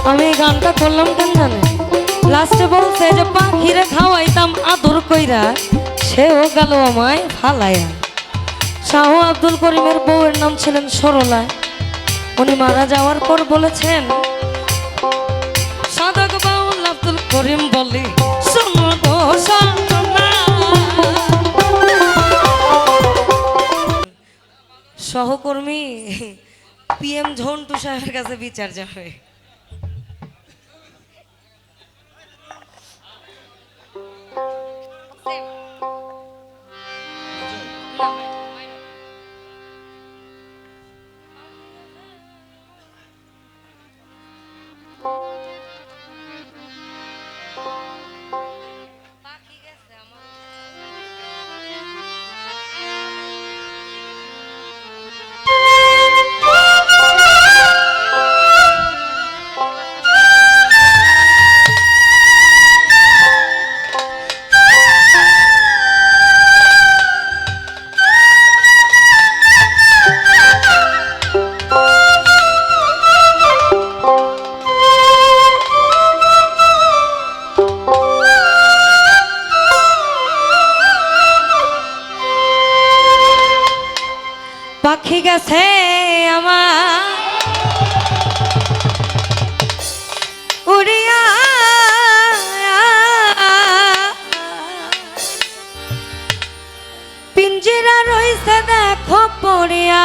আমি এই গানটা করলাম কেন জানে? লাস্টে বলছে যে পাখিরে খাওয়াইতাম আদর কইরা, সেও গেল আমায় ফালাইয়া। শাহ আব্দুল করিমের বউয়ের নাম ছিলেন সরলা। উনি মারা যাওয়ার পর বলেছেন, সাদাক বাউল আব্দুল করিম বলে শোনো গো শোনো। সহকর্মী PM ঝন্টু সাহেবের কাছে বিচার যাবে। পাখি গেছে আমার উড়িয়া, পিঞ্জিরা রইছে দেখো পড়িয়া।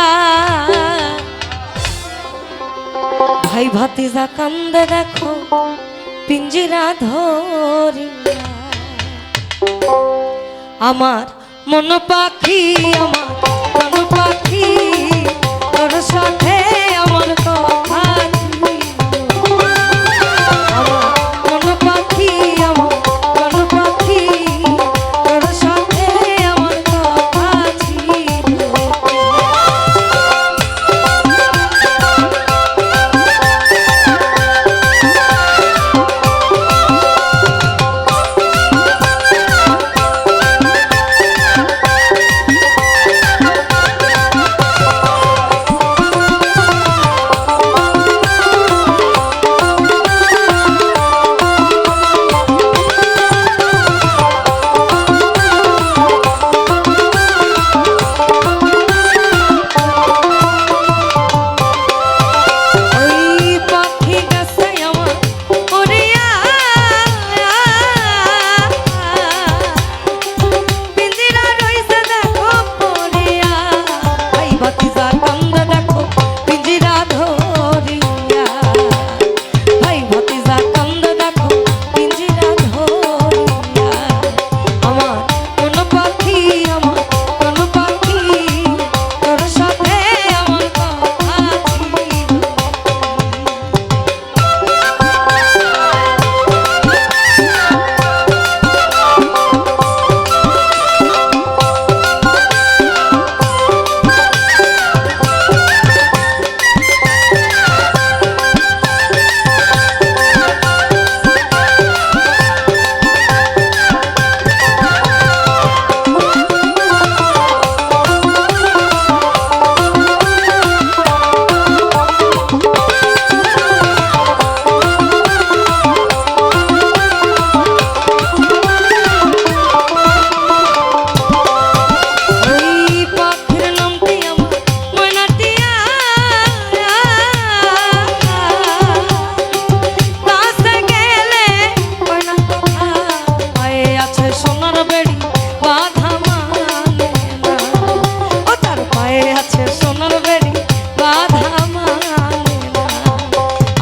ভাই ভাতিজা কান্দে দেখো পিঞ্জিরা ধরিয়া। আমার মন পাখি, আমার মন পাখি, তোর সাথে আমার কথা ছিল। আমার মন পাখি, আমার মন পাখি, তোর সাথে আমার কথা ছিল।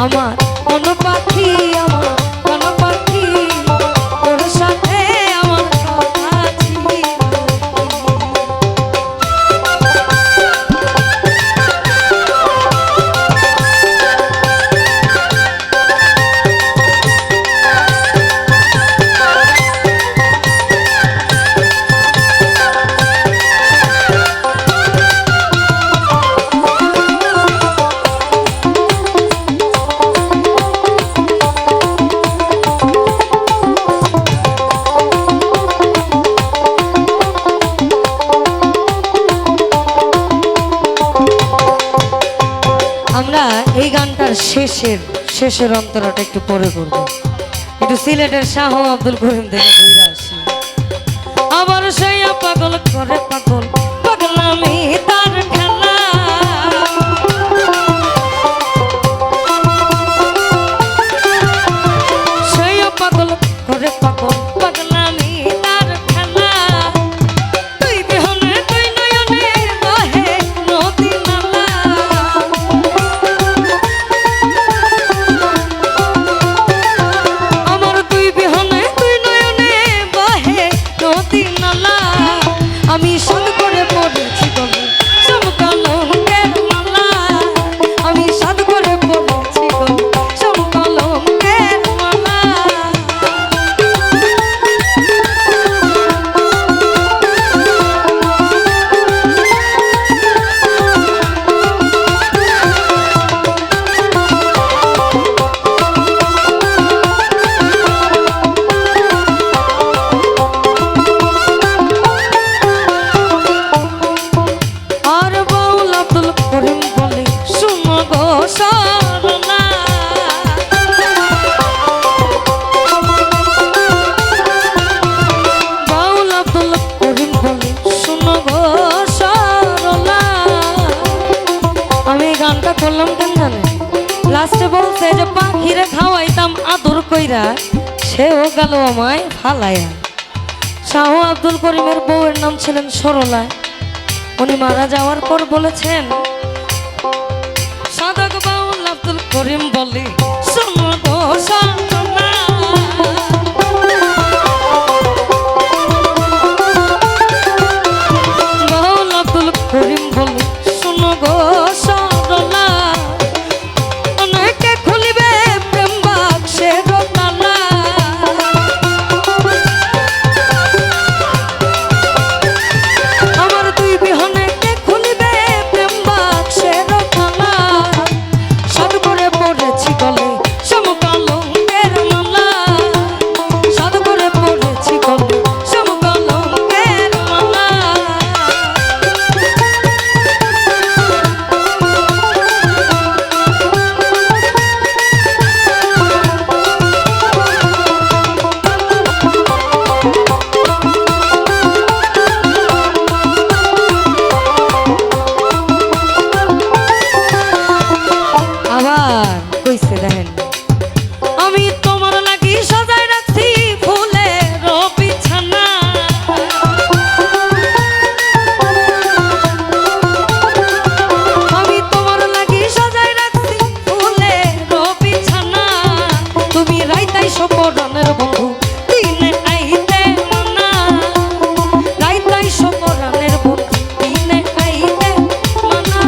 আমার মন পাখি, আমার মন পাখি, তোর সাথে আমার কথা ছিল। আমরা এই গানটার শেষের শেষের অন্তরাটা একটু পরে করব। একটু সিলেটের শাহ আব্দুল করিম থেকে ঘুরে আসি। আবার সেই পাগল করে পাগল পাগলামি তার খেলা। সেই পাগল করে পাগল পাগলামি তার খেলা। তুই বিহনে তুই নয়নে বহে নদী নালা। আমার তুই বিহনে তুই নয়নে বহে নদী নালা। আমি সাদ করে পড়েছি গলে সমকালঙ্কের মালা। আমি সাদ করে পড়েছি গলে সমকালঙ্কের মালা। আর বাউল আব্দুল করিম বলে শুনো গো সরলা। বাউল আব্দুল করিম বলে শুনো গো সরলা। আমি এই গানটা করলাম কেন জানে? লাস্টে বলছে যে পাখিরে খাওয়াইতাম আদর কইরা, সেও গেল আমায় ফালাইয়া। শাহ আব্দুল করিমের বউয়ের নাম ছিলেন সরলা। উনি মারা যাওয়ার পর বলেছেন, সাদাক বাউল আব্দুল করিম বলে শোনো গো সরলা। বাউল আব্দুল করিম বলে শোনো গো সরলা। অনেকে খুলিবে প্রেম বাক্সের তালা। আমার তুই বিহনে কে খুলিবে প্রেম বাক্সের তালা। সাদ করে পড়েছি গলে সমকালঙ্কের মালা। সাদ করে পড়েছি গলে সমকালঙ্কের মালা। আবার কইছে দেখেন, আমি তোমার লাগি সাজায় রাখছি ফুলের বিছানা। আমি তোমার লাগি সাজায় রাখছি ফুলের বিছানা। তুমি রাইতাই সপরানের বন্ধু দিনে আইতে মানা। রাইতাই সপরানের বন্ধু দিনে আইতে মানা।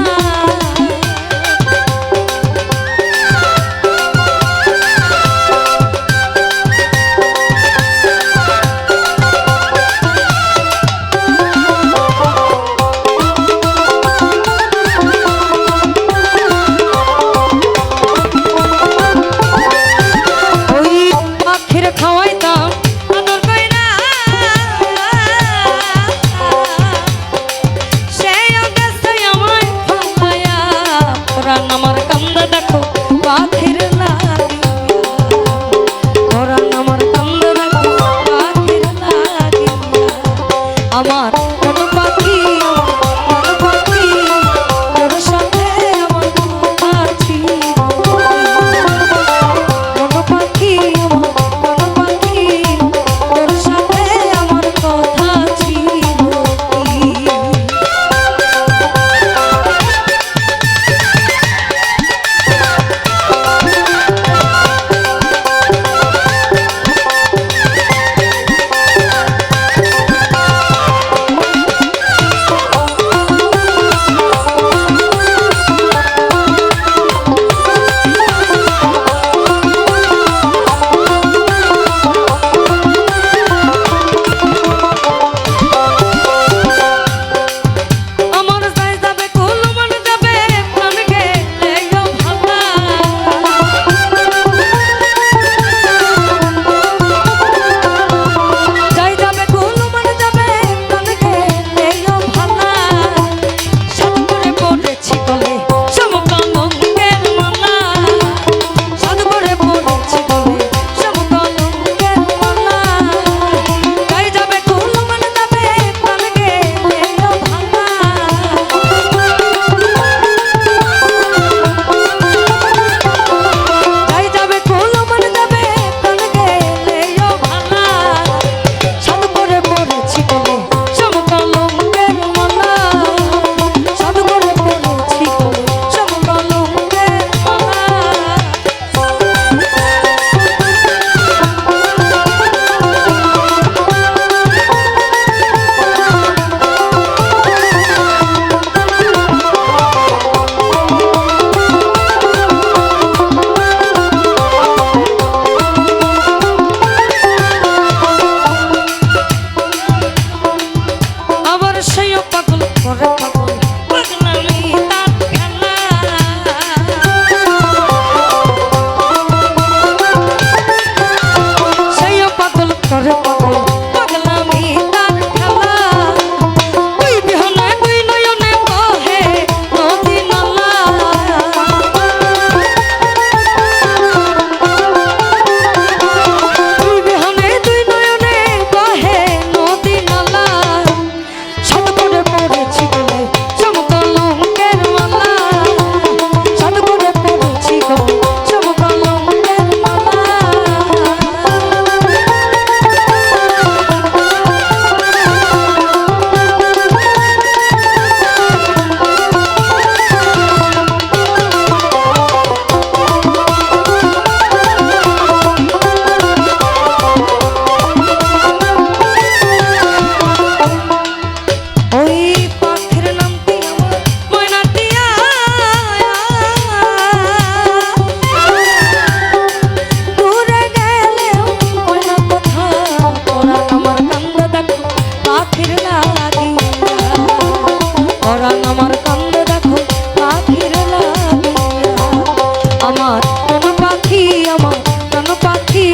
পাখি আমার প্রাণ পাখি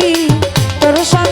তোর সাথে